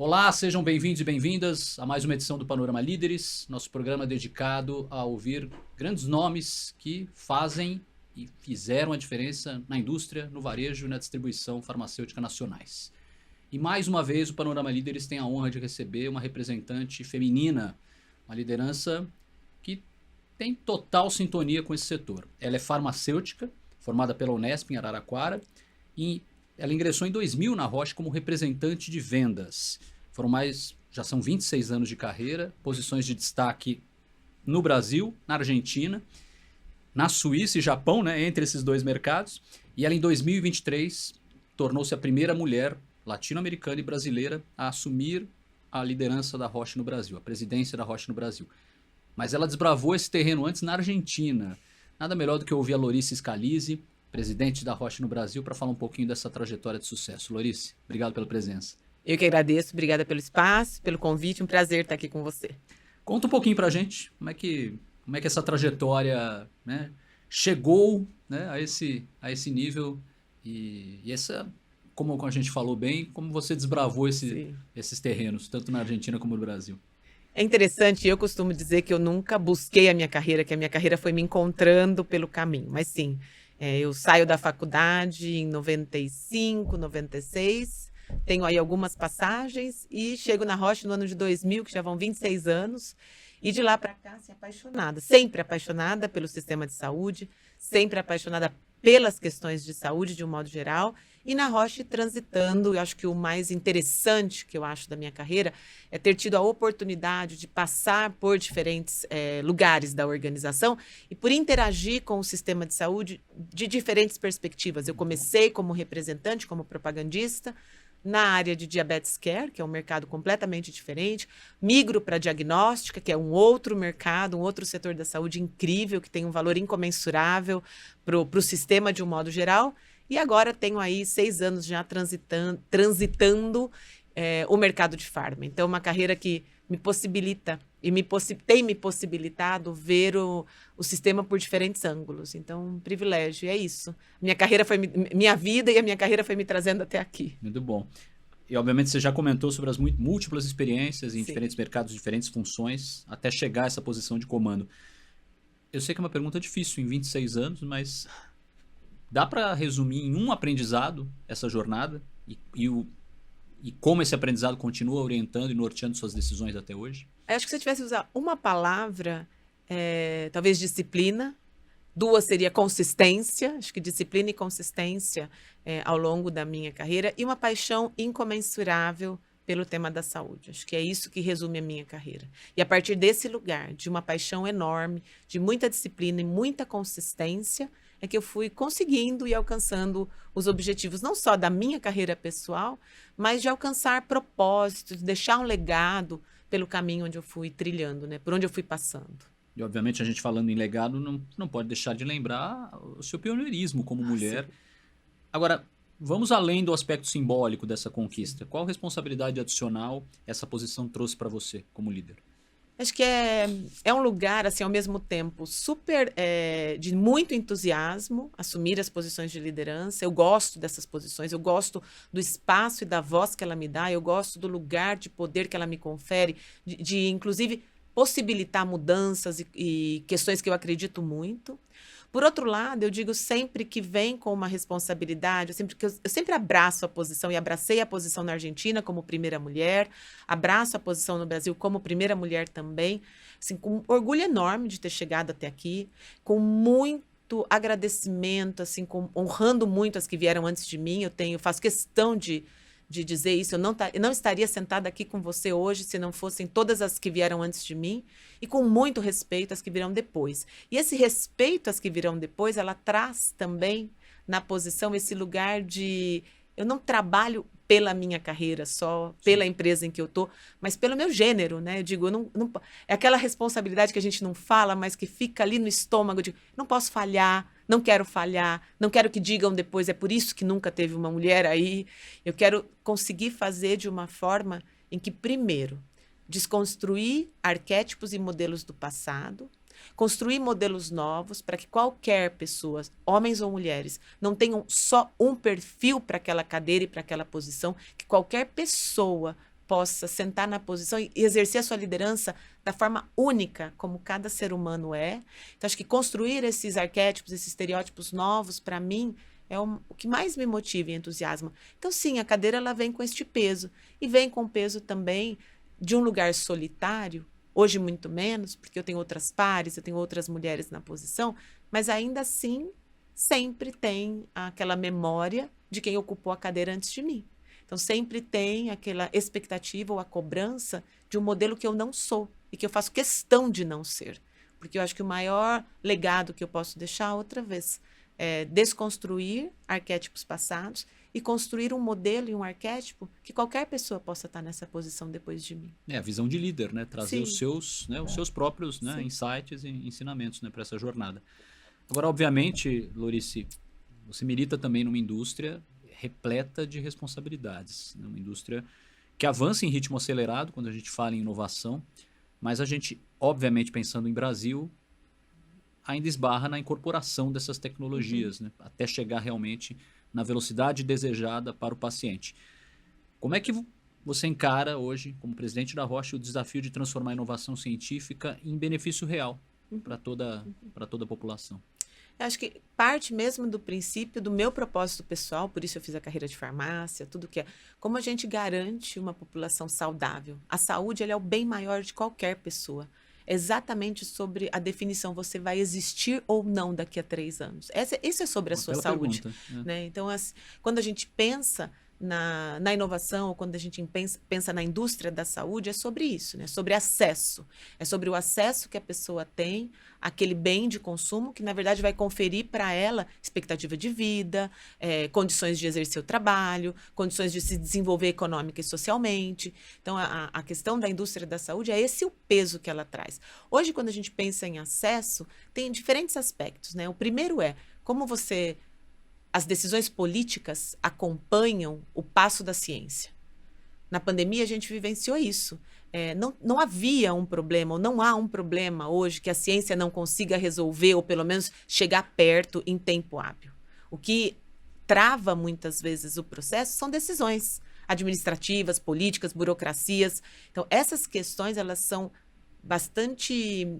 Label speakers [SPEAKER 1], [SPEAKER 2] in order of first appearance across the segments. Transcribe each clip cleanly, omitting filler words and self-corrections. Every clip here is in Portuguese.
[SPEAKER 1] Olá, sejam bem-vindos e bem-vindas a mais uma edição do Panorama Líderes, nosso programa dedicado a ouvir grandes nomes que fazem e fizeram a diferença na indústria, no varejo e na distribuição farmacêutica nacionais. E mais uma vez o Panorama Líderes tem a honra de receber uma representante feminina, uma liderança que tem total sintonia com esse setor. Ela é farmacêutica, formada pela Unesp em Araraquara, e ela ingressou em 2000 na Roche como representante de vendas. Já são 26 anos de carreira, posições de destaque no Brasil, na Argentina, na Suíça e Japão, né, entre esses dois mercados. E ela em 2023 tornou-se a primeira mulher latino-americana e brasileira a assumir a liderança da Roche no Brasil, a presidência da Roche no Brasil. Mas ela desbravou esse terreno antes na Argentina. Nada melhor do que ouvir a Lorice Scalise, presidente da Roche no Brasil, para falar um pouquinho dessa trajetória de sucesso. Lorice, obrigado pela presença.
[SPEAKER 2] Eu que agradeço, obrigada pelo espaço, pelo convite, um prazer estar aqui com você.
[SPEAKER 1] Conta um pouquinho pra gente, como é que essa trajetória, né, chegou, né, a esse nível e essa, como a gente falou bem, como você desbravou esses terrenos, tanto na Argentina como no Brasil.
[SPEAKER 2] É interessante, eu costumo dizer que eu nunca busquei a minha carreira, que a minha carreira foi me encontrando pelo caminho, mas sim, eu saio da faculdade em 95, 96, tenho aí algumas passagens e chego na Roche no ano de 2000, que já vão 26 anos, e de lá para cá, assim, apaixonada, sempre apaixonada pelo sistema de saúde, sempre apaixonada pelas questões de saúde de um modo geral, e na Roche transitando. Eu acho que o mais interessante que eu acho da minha carreira é ter tido a oportunidade de passar por diferentes lugares da organização e por interagir com o sistema de saúde de diferentes perspectivas. Eu comecei como representante, como propagandista, na área de diabetes care, que é um mercado completamente diferente, migro para diagnóstica, que é um outro mercado, um outro setor da saúde incrível, que tem um valor incomensurável para o sistema de um modo geral, e agora tenho aí 6 anos já transitando o mercado de farma. Então, uma carreira que me possibilita e tem me possibilitado ver o sistema por diferentes ângulos. Então, um privilégio, e é isso. Minha vida e a minha carreira foi me trazendo até aqui.
[SPEAKER 1] Muito bom. E, obviamente, você já comentou sobre as múltiplas experiências em
[SPEAKER 2] Sim.
[SPEAKER 1] diferentes mercados, diferentes funções, até chegar a essa posição de comando. Eu sei que é uma pergunta difícil em 26 anos, mas dá para resumir em um aprendizado essa jornada e como esse aprendizado continua orientando e norteando suas decisões até hoje?
[SPEAKER 2] Eu acho que se eu tivesse que usar uma palavra, talvez disciplina. 2 seria consistência. Acho que disciplina e consistência ao longo da minha carreira. E uma paixão incomensurável pelo tema da saúde. Acho que é isso que resume a minha carreira. E a partir desse lugar, de uma paixão enorme, de muita disciplina e muita consistência, é que eu fui conseguindo e alcançando os objetivos, não só da minha carreira pessoal, mas de alcançar propósitos, de deixar um legado pelo caminho onde eu fui trilhando, né? Por onde eu fui passando.
[SPEAKER 1] E, obviamente, a gente falando em legado, não pode deixar de lembrar o seu pioneirismo como mulher.
[SPEAKER 2] Sim.
[SPEAKER 1] Agora, vamos além do aspecto simbólico dessa conquista. Qual responsabilidade adicional essa posição trouxe para você como líder?
[SPEAKER 2] Acho que é um lugar, assim, ao mesmo tempo, super de muito entusiasmo, assumir as posições de liderança. Eu gosto dessas posições, eu gosto do espaço e da voz que ela me dá, eu gosto do lugar de poder que ela me confere, inclusive, possibilitar mudanças e questões que eu acredito muito. Por outro lado, eu digo sempre que vem com uma responsabilidade, eu sempre abraço a posição, e abracei a posição na Argentina como primeira mulher, abraço a posição no Brasil como primeira mulher também, assim, com orgulho enorme de ter chegado até aqui, com muito agradecimento, assim, honrando muito as que vieram antes de mim. Eu faço questão de dizer isso. Eu não estaria sentada aqui com você hoje se não fossem todas as que vieram antes de mim, e com muito respeito às que virão depois. E esse respeito às que virão depois, ela traz também na posição esse lugar de... Eu não trabalho pela minha carreira só, pela empresa em que eu estou, mas pelo meu gênero, né? Eu digo, é aquela responsabilidade que a gente não fala, mas que fica ali no estômago de não posso falhar, não quero que digam depois, é por isso que nunca teve uma mulher aí. Eu quero conseguir fazer de uma forma em que, primeiro, desconstruir arquétipos e modelos do passado, construir modelos novos para que qualquer pessoa, homens ou mulheres, não tenham só um perfil para aquela cadeira e para aquela posição, que qualquer pessoa possa sentar na posição e exercer a sua liderança da forma única, como cada ser humano é. Então, acho que construir esses arquétipos, esses estereótipos novos, para mim, é o que mais me motiva e entusiasma. Então, sim, a cadeira ela vem com este peso. E vem com o peso também de um lugar solitário, hoje muito menos, porque eu tenho outras pares, eu tenho outras mulheres na posição, mas ainda assim, sempre tem aquela memória de quem ocupou a cadeira antes de mim. Então, sempre tem aquela expectativa ou a cobrança de um modelo que eu não sou e que eu faço questão de não ser. Porque eu acho que o maior legado que eu posso deixar, outra vez, é desconstruir arquétipos passados e construir um modelo e um arquétipo que qualquer pessoa possa estar nessa posição depois de mim.
[SPEAKER 1] É a visão de líder, né? Trazer
[SPEAKER 2] Sim.
[SPEAKER 1] os seus próprios, né,
[SPEAKER 2] Sim.
[SPEAKER 1] insights e ensinamentos, né, para essa jornada. Agora, obviamente, Lorice, você milita também numa indústria repleta de responsabilidades, né? Uma indústria que avança em ritmo acelerado quando a gente fala em inovação, mas a gente, obviamente, pensando em Brasil, ainda esbarra na incorporação dessas tecnologias, né? Até chegar realmente na velocidade desejada para o paciente. Como é que você encara hoje, como presidente da Roche, o desafio de transformar a inovação científica em benefício real para toda a população?
[SPEAKER 2] Eu acho que parte mesmo do princípio do meu propósito pessoal, por isso eu fiz a carreira de farmácia, tudo que é. Como a gente garante uma população saudável? A saúde ela é o bem maior de qualquer pessoa. Exatamente sobre a definição, você vai existir ou não daqui a 3 anos. Isso é sobre a
[SPEAKER 1] Uma
[SPEAKER 2] sua
[SPEAKER 1] bela
[SPEAKER 2] saúde.
[SPEAKER 1] pergunta, né?
[SPEAKER 2] Né? Então, quando a gente pensa na inovação, ou quando a gente pensa na indústria da saúde, é sobre isso, né? Sobre acesso. É sobre o acesso que a pessoa tem àquele bem de consumo, que na verdade vai conferir para ela expectativa de vida, condições de exercer o trabalho, condições de se desenvolver econômica e socialmente. Então, a questão da indústria da saúde é esse o peso que ela traz. Hoje, quando a gente pensa em acesso, tem diferentes aspectos, né? O primeiro é como as decisões políticas acompanham o passo da ciência. Na pandemia, a gente vivenciou isso. Não havia um problema, ou não há um problema hoje que a ciência não consiga resolver, ou pelo menos chegar perto em tempo hábil. O que trava muitas vezes o processo são decisões administrativas, políticas, burocracias. Então, essas questões elas são bastante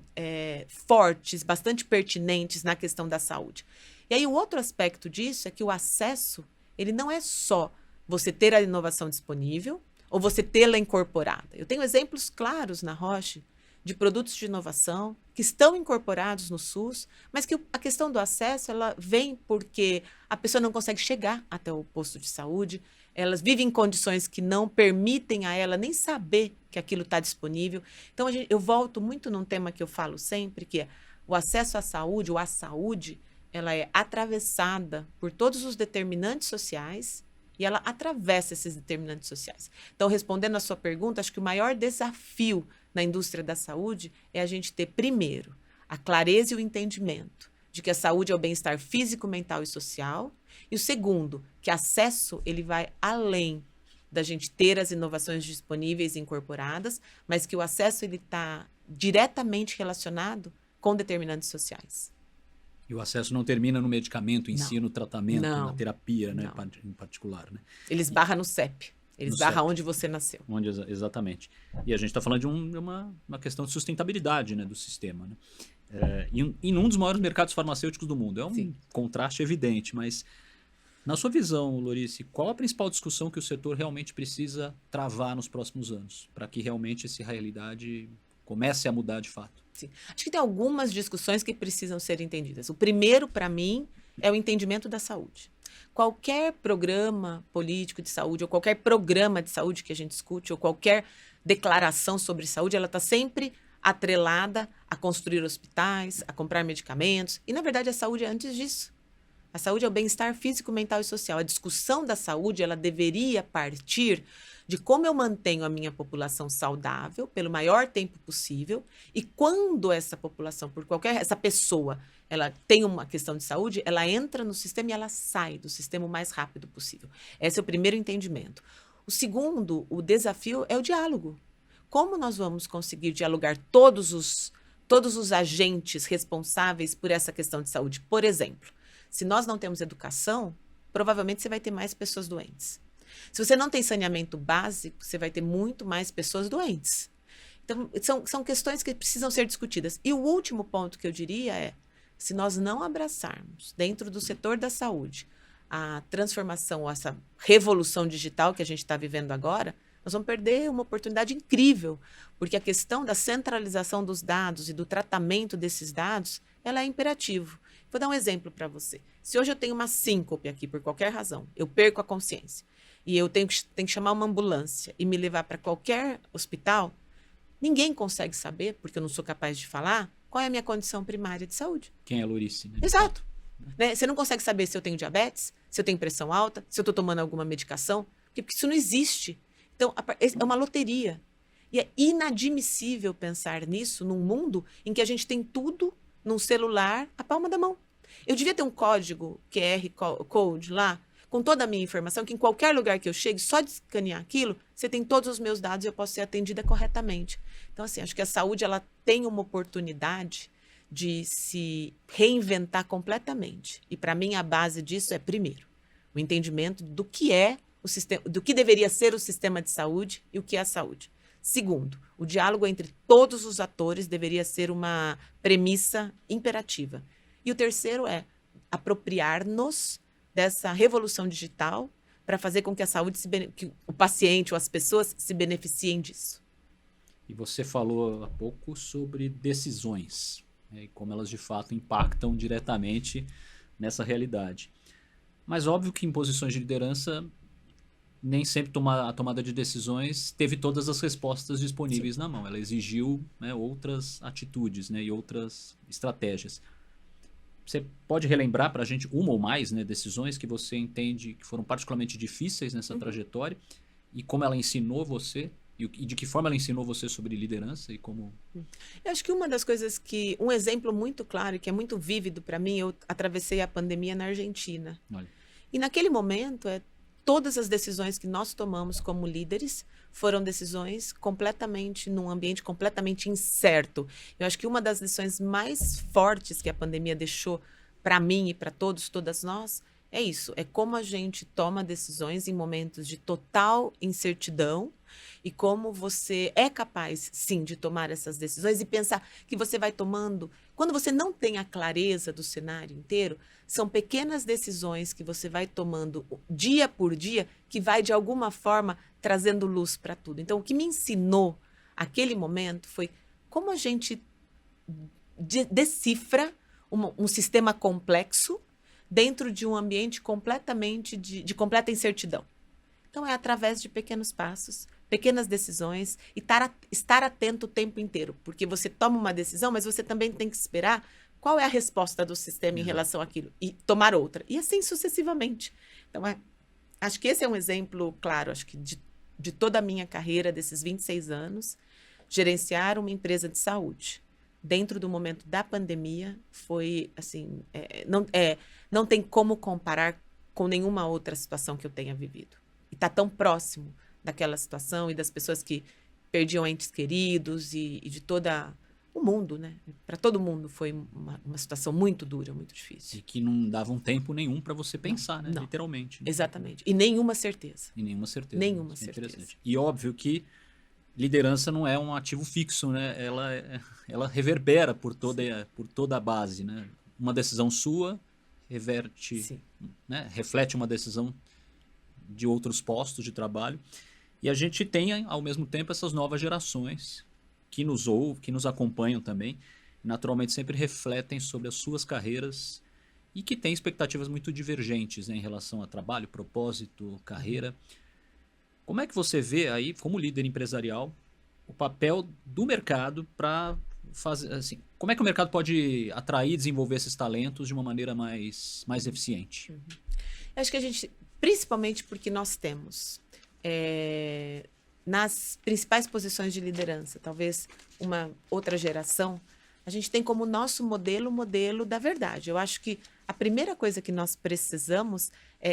[SPEAKER 2] fortes, bastante pertinentes na questão da saúde. E aí o outro aspecto disso é que o acesso, ele não é só você ter a inovação disponível ou você tê-la incorporada. Eu tenho exemplos claros na Roche de produtos de inovação que estão incorporados no SUS, mas que a questão do acesso ela vem porque a pessoa não consegue chegar até o posto de saúde, elas vivem em condições que não permitem a ela nem saber que aquilo está disponível. Então, eu volto muito num tema que eu falo sempre, que é o acesso à saúde, ou à saúde, ela é atravessada por todos os determinantes sociais e ela atravessa esses determinantes sociais. Então, respondendo à sua pergunta, acho que o maior desafio na indústria da saúde é a gente ter, primeiro, a clareza e o entendimento de que a saúde é o bem-estar físico, mental e social. E o segundo, que acesso ele vai além da gente ter as inovações disponíveis e incorporadas, mas que o acesso ele está diretamente relacionado com determinantes sociais.
[SPEAKER 1] E o acesso não termina no medicamento em
[SPEAKER 2] Não.
[SPEAKER 1] si, no tratamento,
[SPEAKER 2] Não.
[SPEAKER 1] na terapia, né,
[SPEAKER 2] Não.
[SPEAKER 1] em particular, né?
[SPEAKER 2] Ele esbarra no CEP. Ele
[SPEAKER 1] No
[SPEAKER 2] esbarra
[SPEAKER 1] CEP.
[SPEAKER 2] onde você nasceu.
[SPEAKER 1] Exatamente. E a gente está falando de uma questão de sustentabilidade, né, do sistema, né? Em um dos maiores mercados farmacêuticos do mundo. É um
[SPEAKER 2] Sim.
[SPEAKER 1] contraste evidente, mas na sua visão, Lorice, qual a principal discussão que o setor realmente precisa travar nos próximos anos para que realmente essa realidade comece a mudar de fato?
[SPEAKER 2] Sim. Acho que tem algumas discussões que precisam ser entendidas. O primeiro, para mim, é o entendimento da saúde. Qualquer programa político de saúde, ou qualquer programa de saúde que a gente discute, ou qualquer declaração sobre saúde, ela está sempre atrelada a construir hospitais, a comprar medicamentos. E, na verdade, a saúde é antes disso. A saúde é o bem-estar físico, mental e social. A discussão da saúde, ela deveria partir de como eu mantenho a minha população saudável pelo maior tempo possível e quando essa população, essa pessoa, ela tem uma questão de saúde, ela entra no sistema e ela sai do sistema o mais rápido possível. Esse é o primeiro entendimento. O segundo, o desafio é o diálogo. Como nós vamos conseguir dialogar todos os agentes responsáveis por essa questão de saúde? Por exemplo, se nós não temos educação, provavelmente você vai ter mais pessoas doentes. Se você não tem saneamento básico, você vai ter muito mais pessoas doentes. Então, são questões que precisam ser discutidas. E o último ponto que eu diria é, se nós não abraçarmos, dentro do setor da saúde, a transformação, essa revolução digital que a gente está vivendo agora, nós vamos perder uma oportunidade incrível, porque a questão da centralização dos dados e do tratamento desses dados, ela é imperativo. Vou dar um exemplo para você. Se hoje eu tenho uma síncope aqui, por qualquer razão, eu perco a consciência, e eu tenho que chamar uma ambulância e me levar para qualquer hospital, ninguém consegue saber, porque eu não sou capaz de falar, qual é a minha condição primária de saúde.
[SPEAKER 1] Quem é Lourice, né?
[SPEAKER 2] Exato. Né? Você não consegue saber se eu tenho diabetes, se eu tenho pressão alta, se eu estou tomando alguma medicação, porque isso não existe. Então, é uma loteria. E é inadmissível pensar nisso num mundo em que a gente tem tudo num celular à palma da mão. Eu devia ter um código QR Code lá, com toda a minha informação, que em qualquer lugar que eu chegue, só de escanear aquilo, você tem todos os meus dados e eu posso ser atendida corretamente. Então, assim, acho que a saúde ela tem uma oportunidade de se reinventar completamente. E, para mim, a base disso é, primeiro, o entendimento do que é o sistema, do que deveria ser o sistema de saúde e o que é a saúde. Segundo, o diálogo entre todos os atores deveria ser uma premissa imperativa. E o terceiro é apropriar-nos dessa revolução digital para fazer com que a saúde, que o paciente ou as pessoas se beneficiem disso.
[SPEAKER 1] E você falou há pouco sobre decisões, né, e como elas de fato impactam diretamente nessa realidade. Mas óbvio que em posições de liderança, nem sempre a tomada de decisões teve todas as respostas disponíveis na mão. Ela exigiu, né, outras atitudes, né, e outras estratégias. Você pode relembrar para a gente uma ou mais, né, decisões que você entende que foram particularmente difíceis nessa trajetória e como ela ensinou você e de que forma ela ensinou você sobre liderança e como...
[SPEAKER 2] Eu acho que uma das coisas que... Um exemplo muito claro e que é muito vívido para mim, eu atravessei a pandemia na Argentina.
[SPEAKER 1] Olha.
[SPEAKER 2] E naquele momento, todas as decisões que nós tomamos como líderes foram decisões completamente, num ambiente completamente incerto. Eu acho que uma das lições mais fortes que a pandemia deixou para mim e para todas nós, é isso. É como a gente toma decisões em momentos de total incertidão e como você é capaz, sim, de tomar essas decisões e pensar que você vai tomando... Quando você não tem a clareza do cenário inteiro, são pequenas decisões que você vai tomando dia por dia que vai, de alguma forma, trazendo luz para tudo. Então, o que me ensinou aquele momento foi como a gente decifra um sistema complexo dentro de um ambiente completamente de completa incertidão. Então, é através de pequenos passos, pequenas decisões e estar atento o tempo inteiro. Porque você toma uma decisão, mas você também tem que esperar qual é a resposta do sistema em relação àquilo e tomar outra. E assim sucessivamente. Então, acho que esse é um exemplo claro, acho que de toda a minha carreira, desses 26 anos, gerenciar uma empresa de saúde dentro do momento da pandemia foi, assim, não tem como comparar com nenhuma outra situação que eu tenha vivido. E está tão próximo daquela situação e das pessoas que perdiam entes queridos e de todo o mundo, né? Para todo mundo foi uma situação muito dura, muito difícil.
[SPEAKER 1] E que não dava um tempo nenhum para você pensar, né?
[SPEAKER 2] Não.
[SPEAKER 1] Literalmente. Né?
[SPEAKER 2] Exatamente. E nenhuma certeza.
[SPEAKER 1] E nenhuma certeza.
[SPEAKER 2] Nenhuma
[SPEAKER 1] Isso é
[SPEAKER 2] certeza.
[SPEAKER 1] interessante. E óbvio que liderança não é um ativo fixo, né? Ela reverbera por toda a base, né? Uma decisão sua reverte, né? Reflete uma decisão de outros postos de trabalho. E a gente tem, ao mesmo tempo, essas novas gerações que nos ouvem, que nos acompanham também, naturalmente sempre refletem sobre as suas carreiras e que têm expectativas muito divergentes, né, em relação a trabalho, propósito, carreira. Como é que você vê aí, como líder empresarial, o papel do mercado para fazer, assim, como é que o mercado pode atrair e desenvolver esses talentos de uma maneira mais eficiente?
[SPEAKER 2] Acho que a gente, principalmente porque nós temos nas principais posições de liderança, talvez uma outra geração, a gente tem como nosso modelo o modelo da verdade. Eu acho que a primeira coisa que nós precisamos,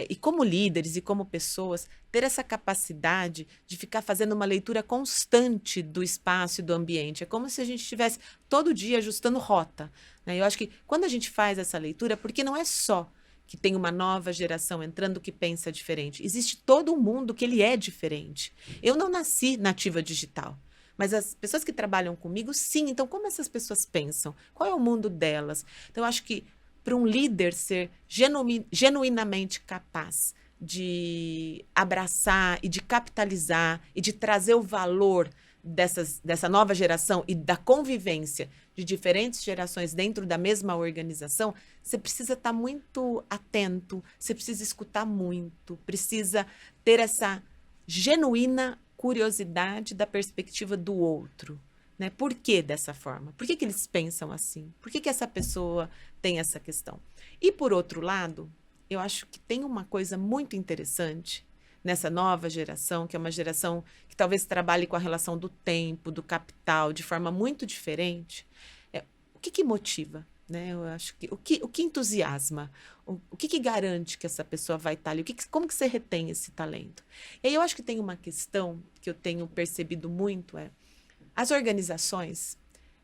[SPEAKER 2] e como líderes e como pessoas, ter essa capacidade de ficar fazendo uma leitura constante do espaço e do ambiente. É como se a gente estivesse todo dia ajustando rota, né? Eu acho que quando a gente faz essa leitura, porque não é só que tem uma nova geração entrando que pensa diferente. Existe todo um mundo que ele é diferente. Eu não nasci nativa digital, mas as pessoas que trabalham comigo, sim. Então, como essas pessoas pensam? Qual é o mundo delas? Então, eu acho que para um líder ser genuinamente capaz de abraçar e de capitalizar e de trazer o valor dessa nova geração e da convivência de diferentes gerações dentro da mesma organização, você precisa estar muito atento, você precisa escutar muito, precisa ter essa genuína curiosidade da perspectiva do outro. Né? Por que dessa forma? Por que eles pensam assim? Por que essa pessoa tem essa questão? E, por outro lado, eu acho que tem uma coisa muito interessante nessa nova geração, que é uma geração que talvez trabalhe com a relação do tempo, do capital, de forma muito diferente. O que motiva? Né? Eu acho que o que entusiasma? O que garante que essa pessoa vai estar ali? Como que você retém esse talento? E aí eu acho que tem uma questão que eu tenho percebido muito, as organizações,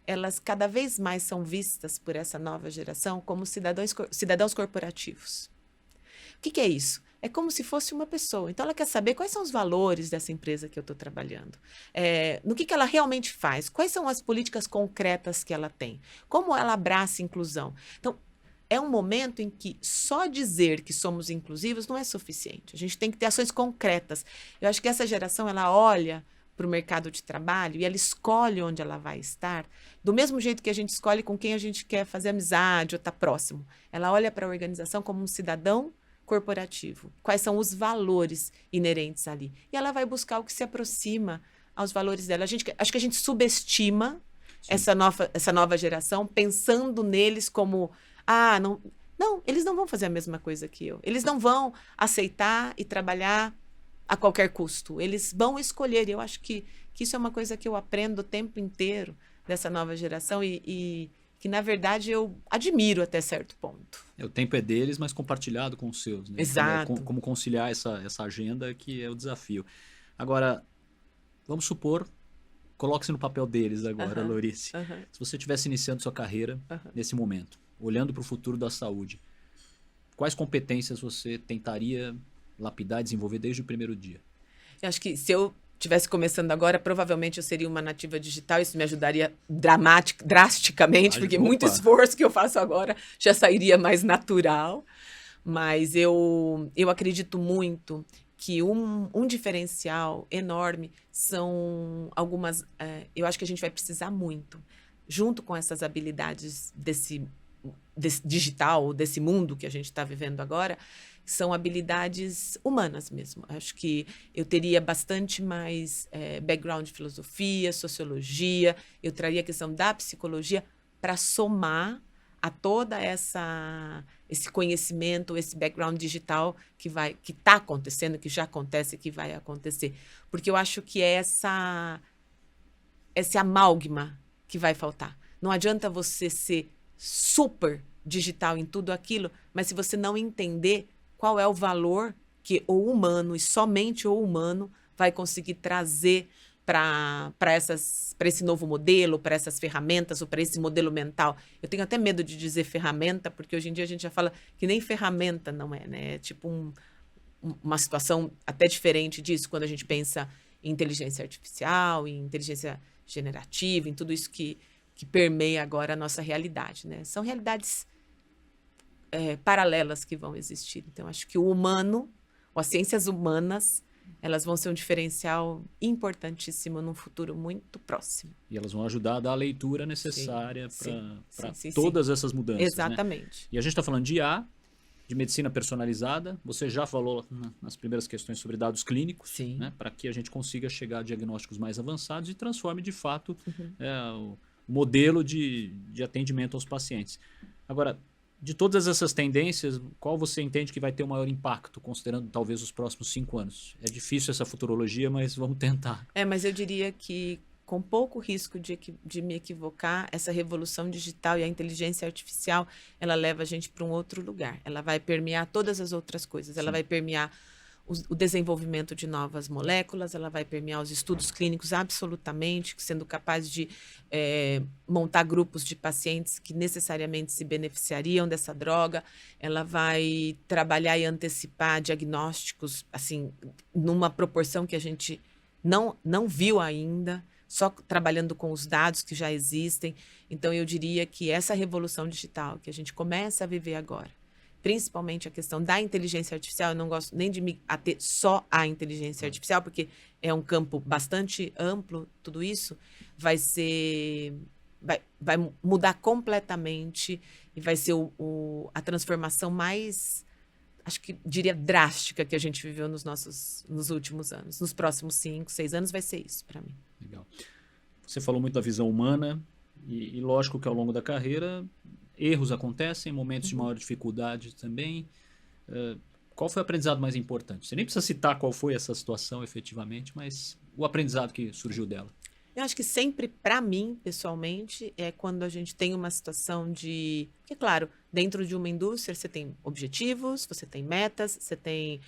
[SPEAKER 2] elas cada vez mais são vistas por essa nova geração como cidadãos corporativos. O que é isso? É como se fosse uma pessoa. Então, ela quer saber quais são os valores dessa empresa que eu estou trabalhando. No que ela realmente faz. Quais são as políticas concretas que ela tem. Como ela abraça a inclusão. Então, é um momento em que só dizer que somos inclusivos não é suficiente. A gente tem que ter ações concretas. Eu acho que essa geração, ela olha para o mercado de trabalho e ela escolhe onde ela vai estar, do mesmo jeito que a gente escolhe com quem a gente quer fazer amizade ou estar próximo. Ela olha para a organização como um cidadão corporativo. Quais são os valores inerentes ali? E ela vai buscar o que se aproxima aos valores dela. Acho que a gente subestima essa nova geração, pensando neles como, não, eles não vão fazer a mesma coisa que eu. Eles não vão aceitar e trabalhar a qualquer custo. Eles vão escolher. E eu acho que isso é uma coisa que eu aprendo o tempo inteiro dessa nova geração e que, na verdade, eu admiro até certo ponto.
[SPEAKER 1] O tempo é deles, mas compartilhado com os seus. Né?
[SPEAKER 2] Exato.
[SPEAKER 1] Como conciliar essa agenda que é o desafio. Agora, vamos supor, coloque-se no papel deles agora, Laurice. Se você estivesse iniciando sua carreira nesse momento, olhando para o futuro da saúde, quais competências você tentaria lapidar e desenvolver desde o primeiro dia?
[SPEAKER 2] Eu acho que se eu estivesse começando agora, provavelmente eu seria uma nativa digital. Isso me ajudaria drasticamente, porque muito esforço que eu faço agora já sairia mais natural. Mas eu acredito muito que um diferencial enorme são algumas... eu acho que a gente vai precisar muito, junto com essas habilidades desse digital, desse mundo que a gente está vivendo agora, são habilidades humanas mesmo. Acho que eu teria bastante mais background de filosofia, sociologia, eu traria a questão da psicologia para somar a toda esse conhecimento, esse background digital que está acontecendo, que já acontece, que vai acontecer. Porque eu acho que é esse amálgama que vai faltar. Não adianta você ser super digital em tudo aquilo, mas se você não entender qual é o valor que o humano, e somente o humano, vai conseguir trazer para esse novo modelo, para essas ferramentas, ou para esse modelo mental. Eu tenho até medo de dizer ferramenta, porque hoje em dia a gente já fala que nem ferramenta não é, né? É tipo uma situação até diferente disso, quando a gente pensa em inteligência artificial, em inteligência generativa, em tudo isso que permeia agora a nossa realidade, né? São realidades paralelas que vão existir. Então, acho que o humano, ou as ciências humanas, elas vão ser um diferencial importantíssimo num futuro muito próximo.
[SPEAKER 1] E elas vão ajudar a dar a leitura necessária para todas essas mudanças.
[SPEAKER 2] Exatamente.
[SPEAKER 1] Né? E a gente está falando de IA, de medicina personalizada. Você já falou nas primeiras questões sobre dados clínicos, né? Para que a gente consiga chegar a diagnósticos mais avançados e transforme, de fato, o modelo de atendimento aos pacientes. Agora, de todas essas tendências, qual você entende que vai ter o maior impacto, considerando talvez os próximos 5 anos? É difícil essa futurologia, mas vamos tentar.
[SPEAKER 2] Mas eu diria que, com pouco risco de me equivocar, essa revolução digital e a inteligência artificial, ela leva a gente para um outro lugar. Ela vai permear todas as outras coisas. Ela vai permear o desenvolvimento de novas moléculas, ela vai permear os estudos clínicos absolutamente, sendo capaz de montar grupos de pacientes que necessariamente se beneficiariam dessa droga. Ela vai trabalhar e antecipar diagnósticos, assim, numa proporção que a gente não viu ainda, só trabalhando com os dados que já existem. Então, eu diria que essa revolução digital que a gente começa a viver agora, principalmente a questão da inteligência artificial, eu não gosto nem de me ater só à inteligência artificial, porque é um campo bastante amplo, tudo isso vai mudar completamente e vai ser a transformação mais, acho que diria drástica que a gente viveu nos últimos anos. Nos próximos 5, 6 anos vai ser isso para mim.
[SPEAKER 1] Legal. Você falou muito da visão humana e lógico que ao longo da carreira erros acontecem, momentos de maior dificuldade também. Qual foi o aprendizado mais importante? Você nem precisa citar qual foi essa situação efetivamente, mas o aprendizado que surgiu dela.
[SPEAKER 2] Eu acho que sempre, para mim, pessoalmente, é quando a gente tem uma situação de... Porque, claro, dentro de uma indústria você tem objetivos, você tem metas, você tem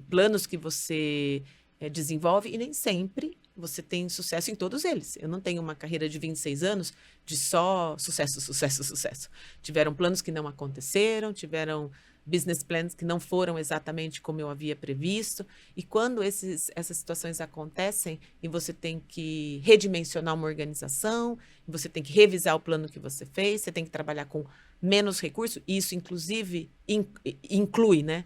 [SPEAKER 2] planos que você desenvolve e nem sempre você tem sucesso em todos eles. Eu não tenho uma carreira de 26 anos de só sucesso, sucesso, sucesso. Tiveram planos que não aconteceram, tiveram business plans que não foram exatamente como eu havia previsto. E quando essas situações acontecem e você tem que redimensionar uma organização, você tem que revisar o plano que você fez, você tem que trabalhar com menos recursos, e isso inclusive inclui, né,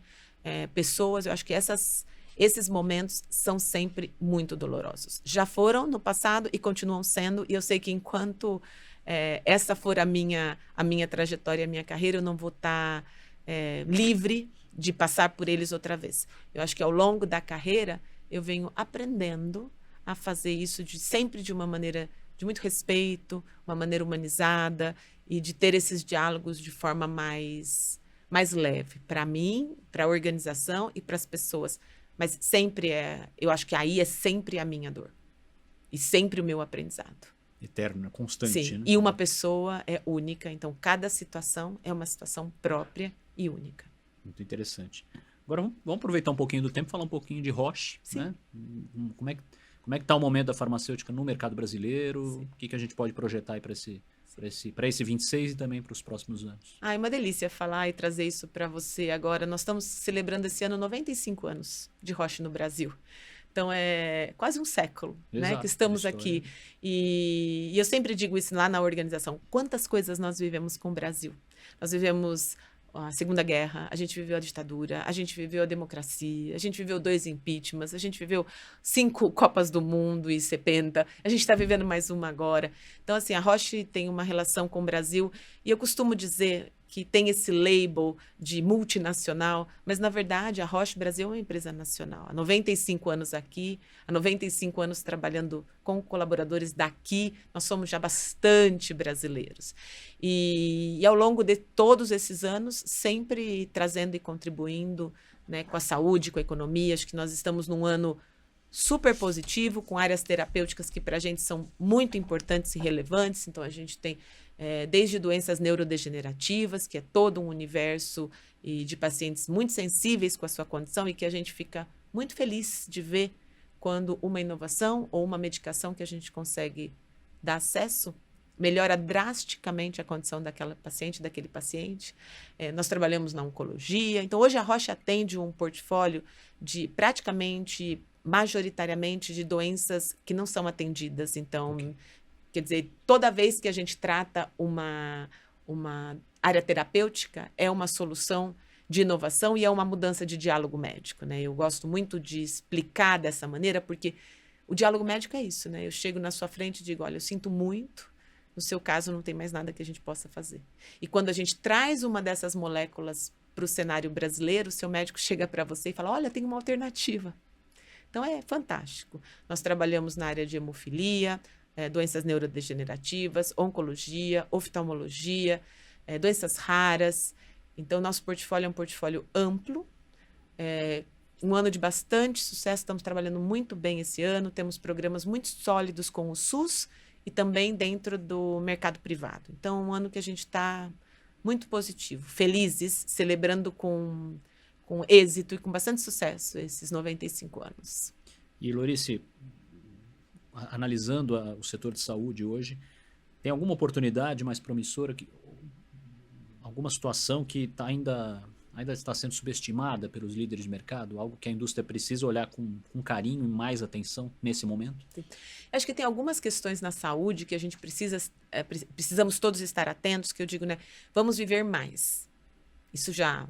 [SPEAKER 2] pessoas. Eu acho que esses momentos são sempre muito dolorosos. Já foram no passado e continuam sendo, e eu sei que enquanto essa for a minha trajetória, a minha carreira, eu não vou estar livre de passar por eles outra vez. Eu acho que ao longo da carreira eu venho aprendendo a fazer isso sempre de uma maneira de muito respeito, uma maneira humanizada e de ter esses diálogos de forma mais leve para mim, para a organização e para as pessoas. Mas sempre eu acho que aí é sempre a minha dor e sempre o meu aprendizado.
[SPEAKER 1] Eterno, constante.
[SPEAKER 2] Sim,
[SPEAKER 1] né?
[SPEAKER 2] E uma pessoa é única, então cada situação é uma situação própria e única.
[SPEAKER 1] Muito interessante. Agora vamos aproveitar um pouquinho do tempo e falar um pouquinho de Roche.
[SPEAKER 2] Sim.
[SPEAKER 1] Né? Como é que está o momento da farmacêutica no mercado brasileiro? Sim. O que a gente pode projetar aí para esse 26 e também para os próximos anos?
[SPEAKER 2] É uma delícia falar e trazer isso para você agora. Nós estamos celebrando esse ano 95 anos de Roche no Brasil. Então, é quase um século, né, que estamos aqui. E eu sempre digo isso lá na organização. Quantas coisas nós vivemos com o Brasil? Nós vivemos a Segunda Guerra, a gente viveu a ditadura, a gente viveu a democracia, a gente viveu 2 impeachments, a gente viveu 5 Copas do Mundo e 70, a gente está vivendo mais uma agora. Então, assim, a Roche tem uma relação com o Brasil e eu costumo dizer que tem esse label de multinacional, mas, na verdade, a Roche Brasil é uma empresa nacional. Há 95 anos aqui, há 95 anos trabalhando com colaboradores daqui, nós somos já bastante brasileiros. E ao longo de todos esses anos, sempre trazendo e contribuindo, né, com a saúde, com a economia. Acho que nós estamos num ano super positivo, com áreas terapêuticas que para a gente são muito importantes e relevantes. Então, a gente tem desde doenças neurodegenerativas, que é todo um universo de pacientes muito sensíveis com a sua condição e que a gente fica muito feliz de ver quando uma inovação ou uma medicação que a gente consegue dar acesso melhora drasticamente a condição daquela paciente, daquele paciente. Nós trabalhamos na oncologia. Então, hoje a Roche atende um portfólio de praticamente, majoritariamente, de doenças que não são atendidas. Então, quer dizer, toda vez que a gente trata uma área terapêutica, é uma solução de inovação e é uma mudança de diálogo médico, né? Eu gosto muito de explicar dessa maneira, porque o diálogo médico é isso, né? Eu chego na sua frente e digo, olha, eu sinto muito, no seu caso não tem mais nada que a gente possa fazer. E quando a gente traz uma dessas moléculas para o cenário brasileiro, o seu médico chega para você e fala, olha, tem uma alternativa. Então, é fantástico. Nós trabalhamos na área de hemofilia, doenças neurodegenerativas, oncologia, oftalmologia, doenças raras. Então, nosso portfólio é um portfólio amplo, um ano de bastante sucesso, estamos trabalhando muito bem esse ano, temos programas muito sólidos com o SUS e também dentro do mercado privado. Então, um ano que a gente está muito positivo, felizes, celebrando com com êxito e com bastante sucesso esses 95 anos.
[SPEAKER 1] E, Lorice, analisando o setor de saúde hoje, tem alguma oportunidade mais promissora, alguma situação que ainda está sendo subestimada pelos líderes de mercado? Algo que a indústria precisa olhar com carinho e mais atenção nesse momento?
[SPEAKER 2] Acho que tem algumas questões na saúde que a gente precisamos todos estar atentos, que eu digo, né? Vamos viver mais. Isso já...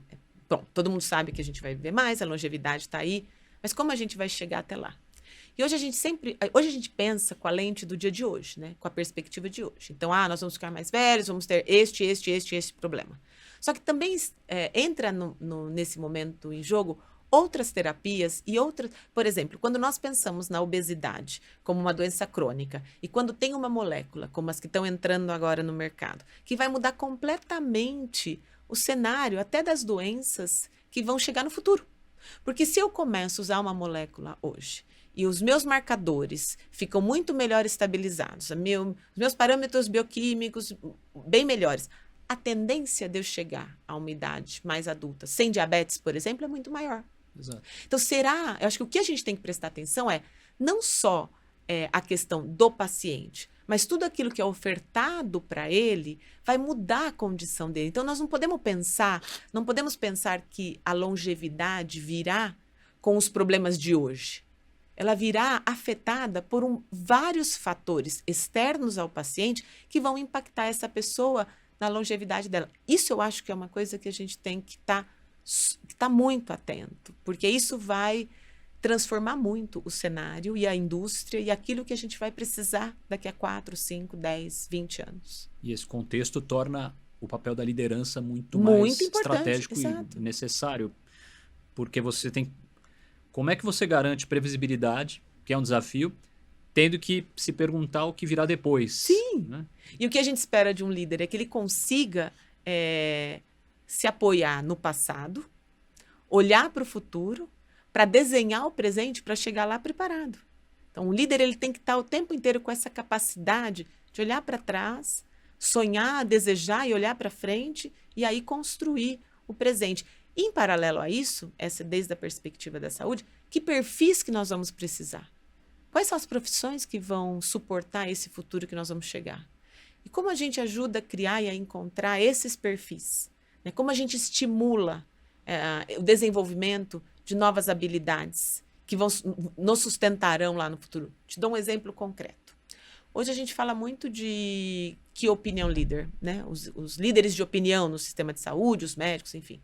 [SPEAKER 2] Bom, todo mundo sabe que a gente vai viver mais, a longevidade está aí, mas como a gente vai chegar até lá? E hoje a gente pensa com a lente do dia de hoje, né? Com a perspectiva de hoje. Então, nós vamos ficar mais velhos, vamos ter este problema. Só que também entra nesse momento em jogo outras terapias e outras... Por exemplo, quando nós pensamos na obesidade como uma doença crônica e quando tem uma molécula, como as que estão entrando agora no mercado, que vai mudar completamente o cenário até das doenças que vão chegar no futuro. Porque se eu começo a usar uma molécula hoje e os meus marcadores ficam muito melhor estabilizados, os meus parâmetros bioquímicos bem melhores, a tendência de eu chegar a uma idade mais adulta, sem diabetes, por exemplo, é muito maior.
[SPEAKER 1] Exato.
[SPEAKER 2] Então, eu acho que o que a gente tem que prestar atenção é não só a questão do paciente, mas tudo aquilo que é ofertado para ele vai mudar a condição dele. Então, nós não podemos pensar que a longevidade virá com os problemas de hoje. Ela virá afetada por vários fatores externos ao paciente que vão impactar essa pessoa na longevidade dela. Isso eu acho que é uma coisa que a gente tem que estar muito atento, porque isso vai transformar muito o cenário e a indústria e aquilo que a gente vai precisar daqui a 4, 5, 10, 20 anos.
[SPEAKER 1] E esse contexto torna o papel da liderança muito mais estratégico
[SPEAKER 2] exato.
[SPEAKER 1] E necessário, porque você tem... Como é que você garante previsibilidade, que é um desafio, tendo que se perguntar o que virá depois?
[SPEAKER 2] Sim.
[SPEAKER 1] Né?
[SPEAKER 2] E o que a gente espera de um líder é que ele consiga se apoiar no passado, olhar para o futuro, para desenhar o presente, para chegar lá preparado. Então, o líder ele tem que estar o tempo inteiro com essa capacidade de olhar para trás, sonhar, desejar e olhar para frente e aí construir o presente. E, em paralelo a isso, desde a perspectiva da saúde, que perfis que nós vamos precisar? Quais são as profissões que vão suportar esse futuro que nós vamos chegar? E como a gente ajuda a criar e a encontrar esses perfis? Né? Como a gente estimula o desenvolvimento de novas habilidades que nos sustentarão lá no futuro? Te dou um exemplo concreto. Hoje a gente fala muito de Key Opinion Leader, né? Os líderes de opinião no sistema de saúde, os médicos, enfim.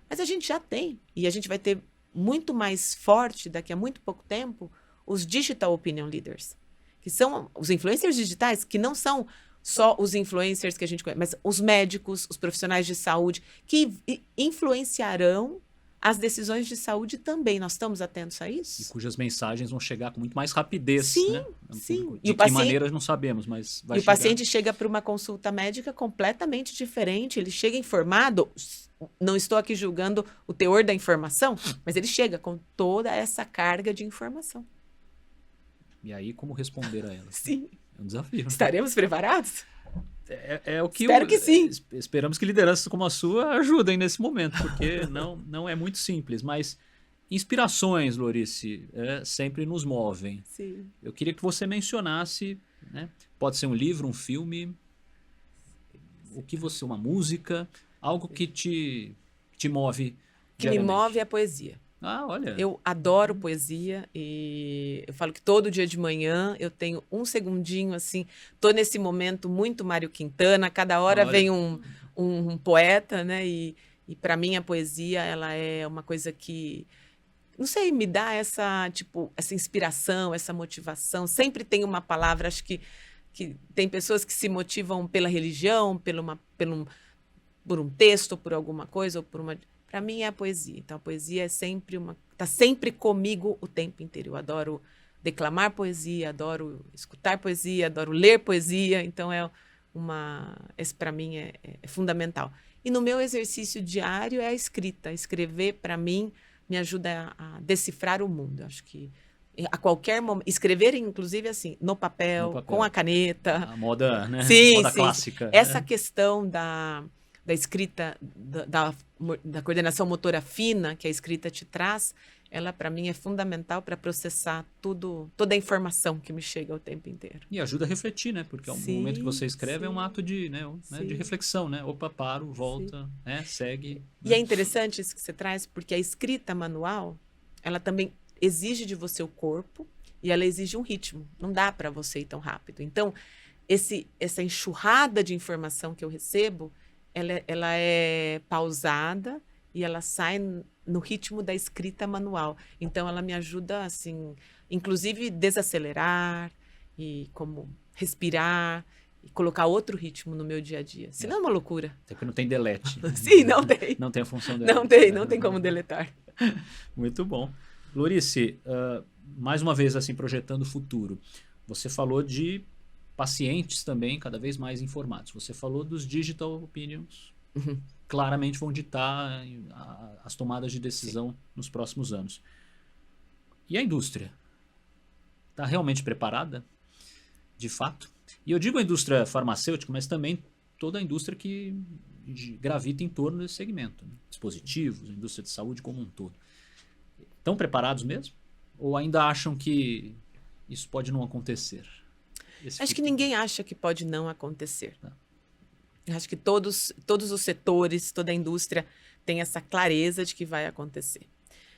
[SPEAKER 2] Mas a gente já tem, e a gente vai ter muito mais forte daqui a muito pouco tempo, os Digital Opinion Leaders, que são os influencers digitais, que não são só os influencers que a gente conhece, mas os médicos, os profissionais de saúde, que influenciarão as decisões de saúde também. Nós estamos atentos a isso?
[SPEAKER 1] E cujas mensagens vão chegar com muito mais rapidez.
[SPEAKER 2] Sim,
[SPEAKER 1] né?
[SPEAKER 2] sim.
[SPEAKER 1] De que maneiras não sabemos, mas vai chegar.
[SPEAKER 2] E o paciente chega para uma consulta médica completamente diferente. Ele chega informado, não estou aqui julgando o teor da informação, mas ele chega com toda essa carga de informação.
[SPEAKER 1] E aí, como responder a ela?
[SPEAKER 2] Sim.
[SPEAKER 1] É um desafio. Né?
[SPEAKER 2] Estaremos preparados?
[SPEAKER 1] É o que
[SPEAKER 2] Espero que sim.
[SPEAKER 1] Esperamos que lideranças como a sua ajudem nesse momento, porque não é muito simples. Mas inspirações, Lorice, sempre nos movem.
[SPEAKER 2] Sim.
[SPEAKER 1] Eu queria que você mencionasse, né? Pode ser um livro, um filme, uma música, algo que te move.
[SPEAKER 2] Que me move é a poesia.
[SPEAKER 1] Olha.
[SPEAKER 2] Eu adoro poesia e eu falo que todo dia de manhã eu tenho um segundinho assim, tô nesse momento muito Mário Quintana, cada hora vem um poeta, né? E para mim a poesia, ela é uma coisa que, não sei, me dá essa inspiração, essa motivação. Sempre tem uma palavra, acho que tem pessoas que se motivam pela religião, por um texto, por alguma coisa, ou por uma... Para mim é a poesia. Então, a poesia está sempre comigo o tempo inteiro. Eu adoro declamar poesia, adoro escutar poesia, adoro ler poesia. Então, esse para mim é fundamental. E no meu exercício diário é a escrita. Escrever, para mim, me ajuda a decifrar o mundo. Eu acho que a qualquer momento... Escrever, inclusive, assim, no papel, com a caneta.
[SPEAKER 1] A moda, né?
[SPEAKER 2] Sim,
[SPEAKER 1] moda
[SPEAKER 2] sim.
[SPEAKER 1] clássica.
[SPEAKER 2] Essa questão da escrita, da coordenação motora fina que a escrita te traz, ela para mim é fundamental para processar toda a informação que me chega o tempo inteiro.
[SPEAKER 1] E ajuda a refletir, né? Porque o momento que você escreve é um ato de, de reflexão, né? Opa, paro, volta, né? Segue.
[SPEAKER 2] E é interessante isso que você traz, porque a escrita manual, ela também exige de você o corpo e ela exige um ritmo. Não dá para você ir tão rápido. Então, essa enxurrada de informação que eu recebo, ela é pausada e ela sai no ritmo da escrita manual. Então, ela me ajuda, assim, inclusive desacelerar e como respirar e colocar outro ritmo no meu dia a dia. Senão é uma loucura.
[SPEAKER 1] Até porque não tem delete.
[SPEAKER 2] Sim, não tem.
[SPEAKER 1] Não tem a função delete.
[SPEAKER 2] Não tem como deletar.
[SPEAKER 1] Muito bom. Lorice, mais uma vez, assim, projetando o futuro. Você falou de pacientes também cada vez mais informados. Você falou dos digital opinions. Claramente vão ditar as tomadas de decisão nos próximos anos. E a indústria? Está realmente preparada? De fato? E eu digo a indústria farmacêutica, mas também toda a indústria que gravita em torno desse segmento. Né? Dispositivos, indústria de saúde como um todo. Estão preparados mesmo? Ou ainda acham que isso pode não acontecer?
[SPEAKER 2] Acho que ninguém acha que pode não acontecer. Acho que todos os setores, toda a indústria tem essa clareza de que vai acontecer.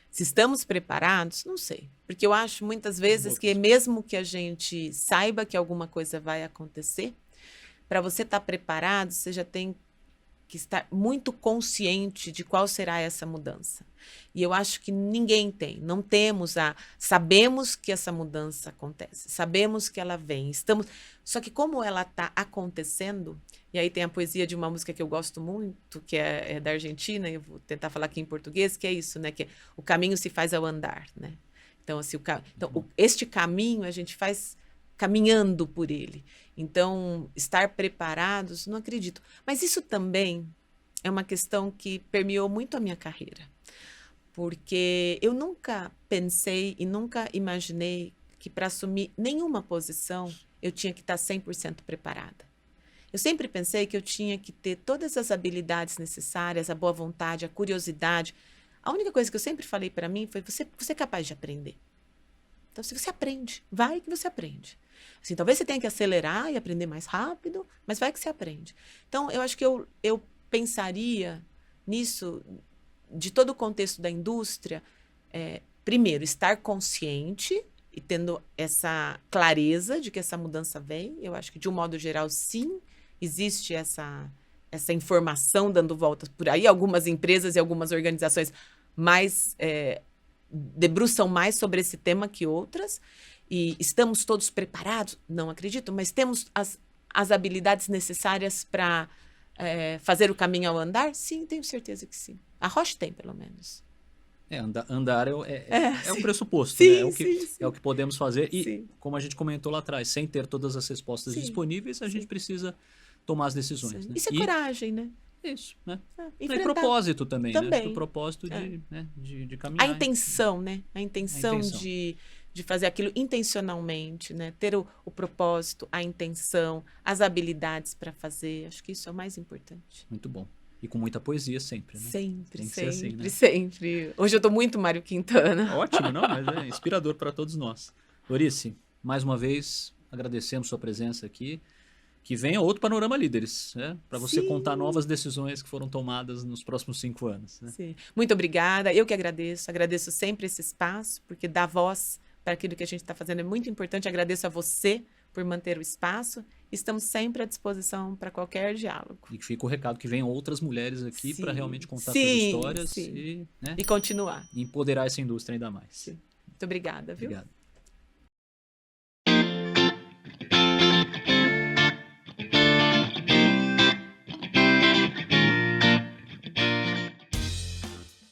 [SPEAKER 2] Se estamos preparados, não sei. Porque eu acho muitas vezes que mesmo que a gente saiba que alguma coisa vai acontecer, para você estar preparado, você já tem que estar muito consciente de qual será essa mudança. E eu acho que ninguém tem, não temos sabemos que essa mudança acontece, sabemos que ela vem, só que como ela está acontecendo, e aí tem a poesia de uma música que eu gosto muito, que é da Argentina, eu vou tentar falar aqui em português, que é isso, né, que o caminho se faz ao andar, né? Então, assim, este caminho a gente faz caminhando por ele. Então, estar preparados, não acredito. Mas isso também é uma questão que permeou muito a minha carreira. Porque eu nunca pensei e nunca imaginei que para assumir nenhuma posição eu tinha que estar 100% preparada. Eu sempre pensei que eu tinha que ter todas as habilidades necessárias, a boa vontade, a curiosidade. A única coisa que eu sempre falei para mim foi: você é capaz de aprender. Então, se você aprende, vai que você aprende. Assim, talvez você tenha que acelerar e aprender mais rápido, mas vai que você aprende. Então, eu acho que eu pensaria nisso, de todo o contexto da indústria, primeiro, estar consciente e tendo essa clareza de que essa mudança vem. Eu acho que, de um modo geral, sim, existe essa informação dando voltas por aí. Algumas empresas e algumas organizações mais debruçam mais sobre esse tema que outras. E estamos todos preparados? Não acredito, mas temos as habilidades necessárias para fazer o caminho ao andar? Sim, tenho certeza que sim. A Roche tem, pelo menos.
[SPEAKER 1] Andar é o pressuposto,
[SPEAKER 2] sim,
[SPEAKER 1] né?
[SPEAKER 2] Sim.
[SPEAKER 1] É o que podemos fazer. E,
[SPEAKER 2] sim.
[SPEAKER 1] como a gente comentou lá atrás, sem ter todas as respostas disponíveis, a gente precisa tomar as decisões. Né?
[SPEAKER 2] Isso é coragem, né?
[SPEAKER 1] Isso, né?
[SPEAKER 2] E
[SPEAKER 1] propósito também, né? Acho que o propósito de caminhar.
[SPEAKER 2] A intenção, né? A intenção de fazer aquilo intencionalmente, né? Ter o propósito, a intenção, as habilidades para fazer. Acho que isso é o mais importante.
[SPEAKER 1] Muito bom. E com muita poesia sempre, né?
[SPEAKER 2] Sempre,
[SPEAKER 1] assim, né?
[SPEAKER 2] sempre. Hoje eu tô muito Mário Quintana.
[SPEAKER 1] Ótimo, não? Mas é inspirador para todos nós. Lorice, mais uma vez, agradecemos sua presença aqui. Que venha outro Panorama Líderes, né? Para você contar novas decisões que foram tomadas nos próximos 5 anos. Né?
[SPEAKER 2] Sim. Muito obrigada. Eu que agradeço. Agradeço sempre esse espaço, porque dar voz para aquilo que a gente está fazendo é muito importante. Agradeço a você por manter o espaço. Estamos sempre à disposição para qualquer diálogo.
[SPEAKER 1] E que fica o recado que venham outras mulheres aqui para realmente contar suas histórias
[SPEAKER 2] e
[SPEAKER 1] continuar.
[SPEAKER 2] E empoderar
[SPEAKER 1] essa indústria ainda mais.
[SPEAKER 2] Sim. Muito obrigada, viu?
[SPEAKER 1] Obrigado.